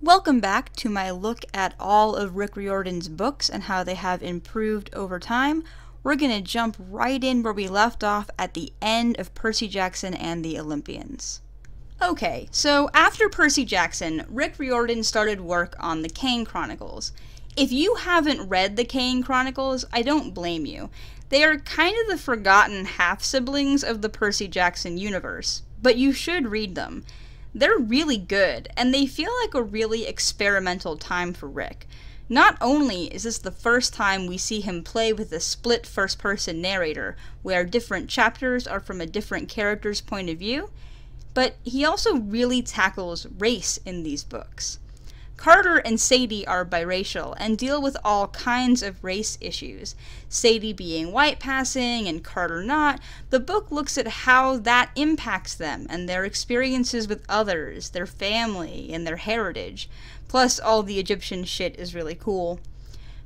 Welcome back to my look at all of Rick Riordan's books and how they have improved over time. We're going to jump right in where we left off at the end of Percy Jackson and the Olympians. Okay, so after Percy Jackson, Rick Riordan started work on the Kane Chronicles. If you haven't read the Kane Chronicles, I don't blame you. They are kind of the forgotten half-siblings of the Percy Jackson universe, but you should read them. They're really good, and they feel like a really experimental time for Rick. Not only is this the first time we see him play with a split first-person narrator, where different chapters are from a different character's point of view, but he also really tackles race in these books. Carter and Sadie are biracial and deal with all kinds of race issues. Sadie being white passing and Carter not, the book looks at how that impacts them and their experiences with others, their family, and their heritage. Plus, all the Egyptian shit is really cool.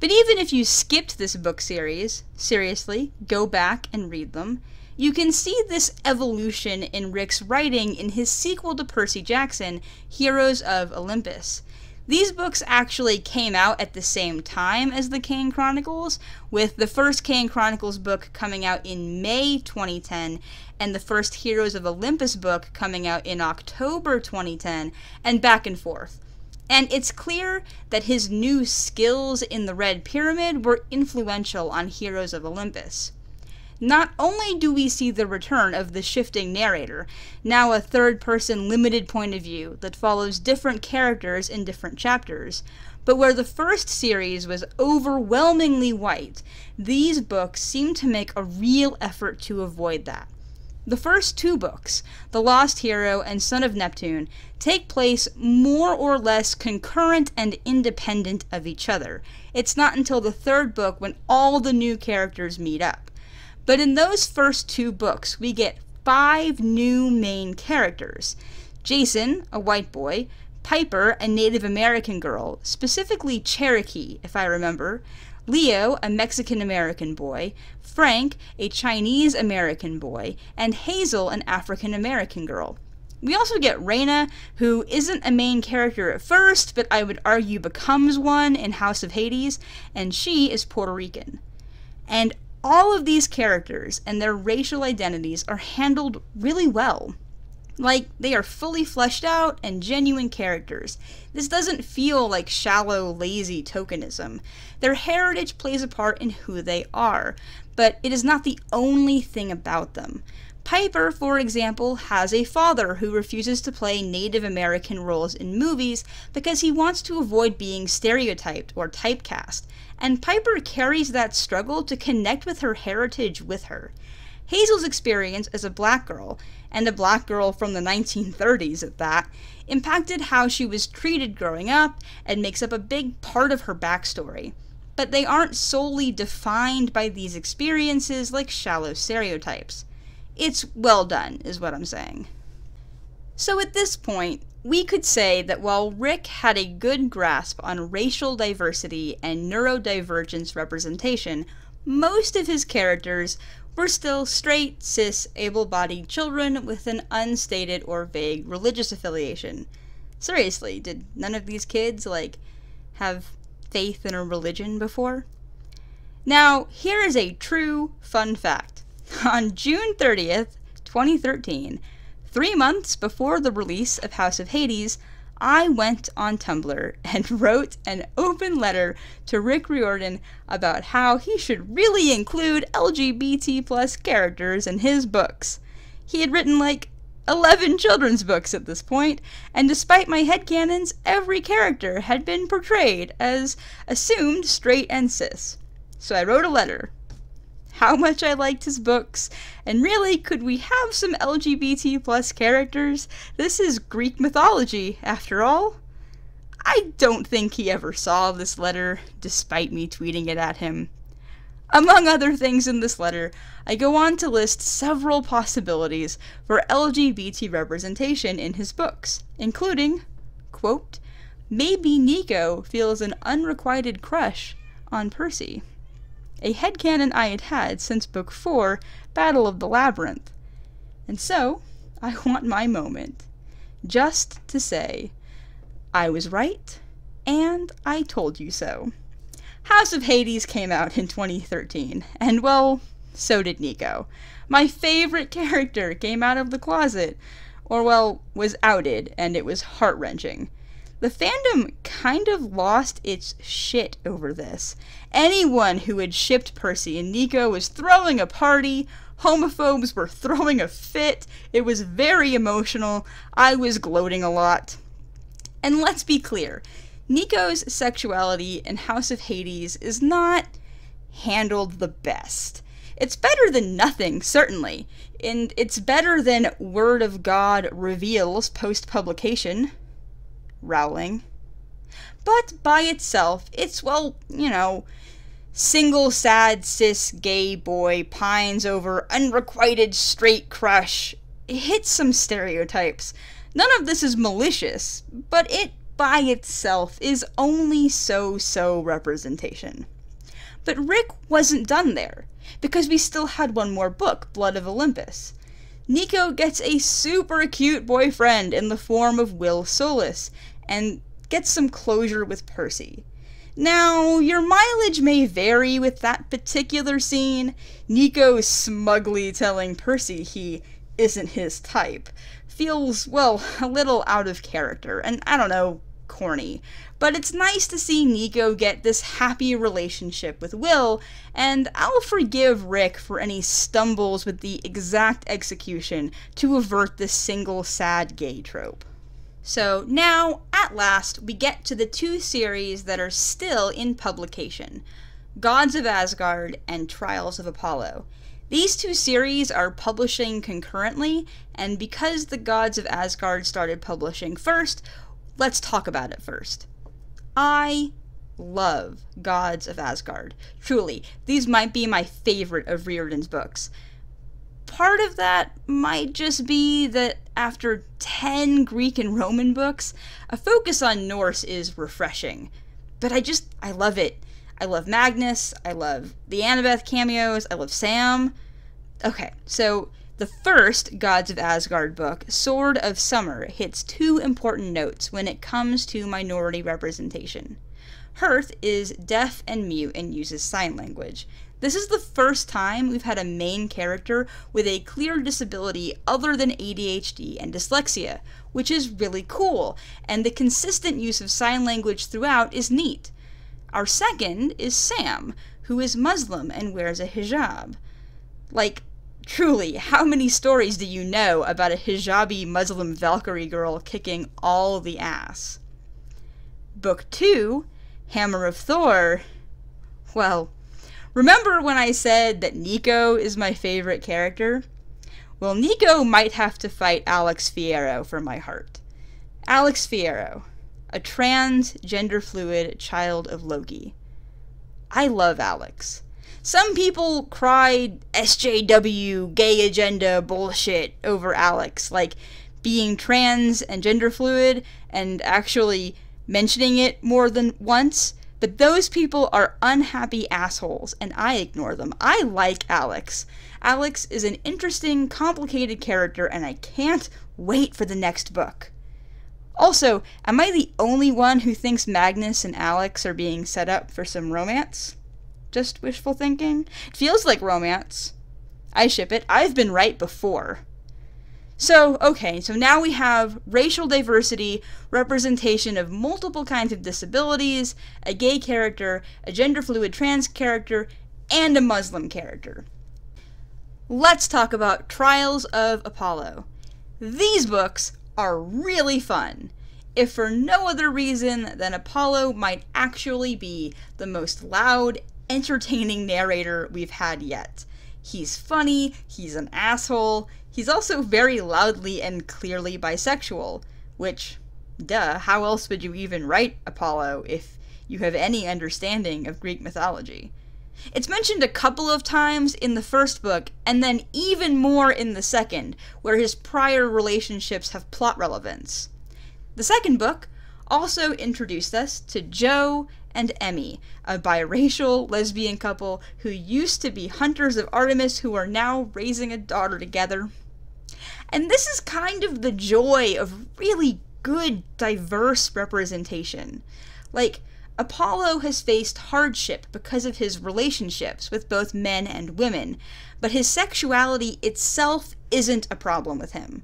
But even if you skipped this book series, seriously, go back and read them. You can see this evolution in Rick's writing in his sequel to Percy Jackson, Heroes of Olympus. These books actually came out at the same time as the Kane Chronicles, with the first Kane Chronicles book coming out in May 2010, and the first Heroes of Olympus book coming out in October 2010, and back and forth. And it's clear that his new skills in the Red Pyramid were influential on Heroes of Olympus. Not only do we see the return of the shifting narrator, now a third-person limited point of view that follows different characters in different chapters, but where the first series was overwhelmingly white, these books seem to make a real effort to avoid that. The first two books, The Lost Hero and Son of Neptune, take place more or less concurrent and independent of each other. It's not until the third book when all the new characters meet up. But in those first two books, we get 5 new main characters. Jason, a white boy, Piper, a Native American girl, specifically Cherokee, if I remember, Leo, a Mexican-American boy, Frank, a Chinese-American boy, and Hazel, an African-American girl. We also get Raina, who isn't a main character at first, but I would argue becomes one in House of Hades, and she is Puerto Rican. And all of these characters and their racial identities are handled really well. Like, they are fully fleshed out and genuine characters. This doesn't feel like shallow, lazy tokenism. Their heritage plays a part in who they are, but it is not the only thing about them. Piper, for example, has a father who refuses to play Native American roles in movies because he wants to avoid being stereotyped or typecast, and Piper carries that struggle to connect with her heritage with her. Hazel's experience as a black girl, and a black girl from the 1930s at that, impacted how she was treated growing up and makes up a big part of her backstory. But they aren't solely defined by these experiences like shallow stereotypes. It's well done, is what I'm saying. So at this point, we could say that while Rick had a good grasp on racial diversity and neurodivergence representation, most of his characters were still straight, cis, able-bodied children with an unstated or vague religious affiliation. Seriously, did none of these kids, have faith in a religion before? Now, here is a true fun fact. On June 30th, 2013, 3 months before the release of House of Hades, I went on Tumblr and wrote an open letter to Rick Riordan about how he should really include LGBT+ characters in his books. He had written 11 children's books at this point, and despite my headcanons, every character had been portrayed as assumed straight and cis. So I wrote a letter. How much I liked his books, and really, could we have some LGBT+ characters? This is Greek mythology, after all. I don't think he ever saw this letter, despite me tweeting it at him. Among other things in this letter, I go on to list several possibilities for LGBT representation in his books, including, quote, maybe Nico feels an unrequited crush on Percy. A headcanon I had had since Book 4, Battle of the Labyrinth. And so, I want my moment. Just to say, I was right, and I told you so. House of Hades came out in 2013, and well, so did Nico. My favorite character came out of the closet, or well, was outed, and it was heart-wrenching. The fandom kind of lost its shit over this. Anyone who had shipped Percy and Nico was throwing a party, homophobes were throwing a fit, it was very emotional, I was gloating a lot. And let's be clear, Nico's sexuality in House of Hades is not handled the best. It's better than nothing, certainly, and it's better than Word of God reveals post-publication. Rowling. But by itself, it's, well, you know, single sad cis gay boy pines over unrequited straight crush. It hits some stereotypes. None of this is malicious, but it by itself is only so representation. But Rick wasn't done there, because we still had one more book, Blood of Olympus. Nico gets a super cute boyfriend in the form of Will Solus, and gets some closure with Percy. Now, your mileage may vary with that particular scene. Nico smugly telling Percy he isn't his type feels, well, a little out of character, and I don't know, corny. But it's nice to see Nico get this happy relationship with Will, and I'll forgive Rick for any stumbles with the exact execution to avert this single sad gay trope. So now, at last, we get to the two series that are still in publication, Gods of Asgard and Trials of Apollo. These two series are publishing concurrently, and because the Gods of Asgard started publishing first, let's talk about it first. I love Gods of Asgard. Truly, these might be my favorite of Riordan's books. Part of that might just be that after 10 Greek and Roman books, a focus on Norse is refreshing. But I love it. I love Magnus, I love the Annabeth cameos, I love Sam. Okay, so the first Gods of Asgard book, Sword of Summer, hits two important notes when it comes to minority representation. Hearth is deaf and mute and uses sign language. This is the first time we've had a main character with a clear disability other than ADHD and dyslexia, which is really cool, and the consistent use of sign language throughout is neat. Our second is Sam, who is Muslim and wears a hijab. Like, truly, how many stories do you know about a hijabi Muslim Valkyrie girl kicking all the ass? Book 2, Hammer of Thor, well, remember when I said that Nico is my favorite character? Well, Nico might have to fight Alex Fierro for my heart. Alex Fierro, a trans, gender-fluid child of Loki. I love Alex. Some people cried SJW, gay agenda bullshit over Alex, like being trans and gender-fluid and actually mentioning it more than once. But those people are unhappy assholes, and I ignore them. I like Alex. Alex is an interesting, complicated character, and I can't wait for the next book. Also, am I the only one who thinks Magnus and Alex are being set up for some romance? Just wishful thinking? It feels like romance. I ship it. I've been right before. So, okay, so now we have racial diversity, representation of multiple kinds of disabilities, a gay character, a gender-fluid trans character, and a Muslim character. Let's talk about Trials of Apollo. These books are really fun, if for no other reason than Apollo might actually be the most loud, entertaining narrator we've had yet. He's funny, he's an asshole, he's also very loudly and clearly bisexual, which, duh, how else would you even write Apollo if you have any understanding of Greek mythology? It's mentioned a couple of times in the first book, and then even more in the second, where his prior relationships have plot relevance. The second book also introduced us to Joe and Emmy, a biracial lesbian couple who used to be hunters of Artemis who are now raising a daughter together. And this is kind of the joy of really good, diverse representation. Like, Apollo has faced hardship because of his relationships with both men and women, but his sexuality itself isn't a problem with him.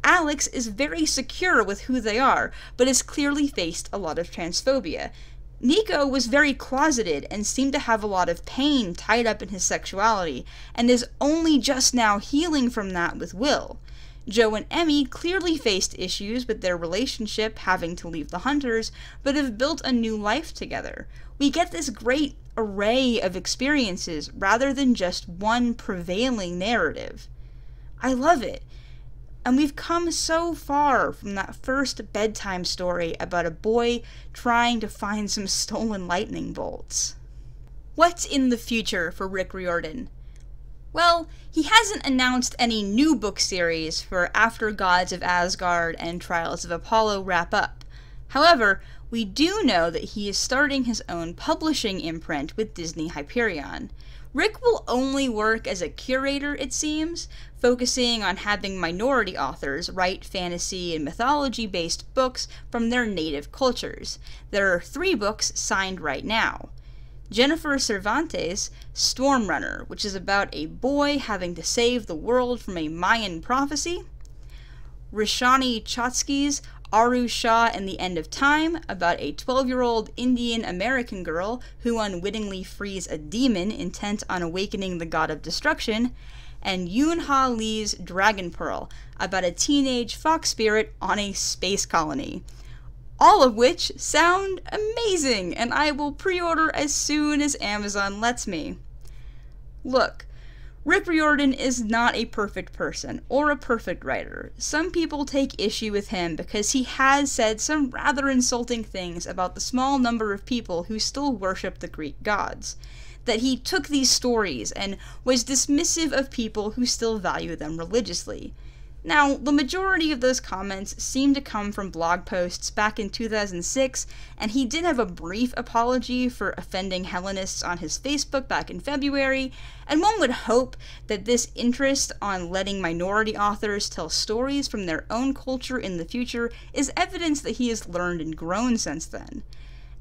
Alex is very secure with who they are, but has clearly faced a lot of transphobia. Nico was very closeted and seemed to have a lot of pain tied up in his sexuality, and is only just now healing from that with Will. Joe and Emmy clearly faced issues with their relationship, having to leave the Hunters, but have built a new life together. We get this great array of experiences rather than just one prevailing narrative. I love it. And we've come so far from that first bedtime story about a boy trying to find some stolen lightning bolts. What's in the future for Rick Riordan? Well, he hasn't announced any new book series for after Gods of Asgard and Trials of Apollo wrap up. However, we do know that he is starting his own publishing imprint with Disney Hyperion. Rick will only work as a curator, it seems, focusing on having minority authors write fantasy and mythology-based books from their native cultures. There are 3 books signed right now. Jennifer Cervantes' Stormrunner, which is about a boy having to save the world from a Mayan prophecy. Rishani Chotsky's Aru Shah and the End of Time, about a 12-year-old Indian American girl who unwittingly frees a demon intent on awakening the god of destruction, and Yoon Ha Lee's Dragon Pearl, about a teenage fox spirit on a space colony. All of which sound amazing, and I will pre-order as soon as Amazon lets me. Look, Rick Riordan is not a perfect person, or a perfect writer. Some people take issue with him because he has said some rather insulting things about the small number of people who still worship the Greek gods. That he took these stories and was dismissive of people who still value them religiously. Now, the majority of those comments seem to come from blog posts back in 2006, and he did have a brief apology for offending Hellenists on his Facebook back in February, and one would hope that this interest on letting minority authors tell stories from their own culture in the future is evidence that he has learned and grown since then.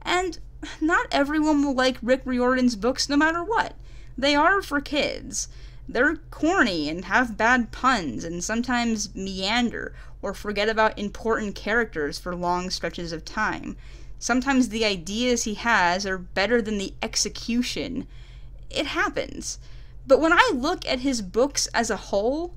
And not everyone will like Rick Riordan's books no matter what. They are for kids. They're corny and have bad puns and sometimes meander or forget about important characters for long stretches of time. Sometimes the ideas he has are better than the execution. It happens. But when I look at his books as a whole,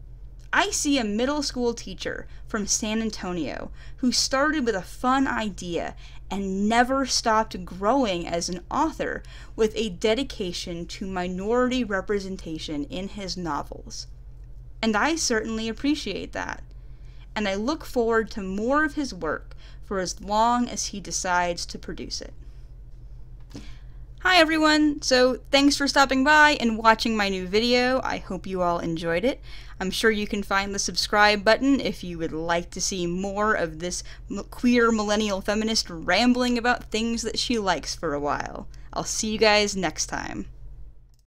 I see a middle school teacher from San Antonio who started with a fun idea and never stopped growing as an author with a dedication to minority representation in his novels. And I certainly appreciate that. And I look forward to more of his work for as long as he decides to produce it. Hi everyone! So thanks for stopping by and watching my new video. I hope you all enjoyed it. I'm sure you can find the subscribe button if you would like to see more of this queer millennial feminist rambling about things that she likes for a while. I'll see you guys next time.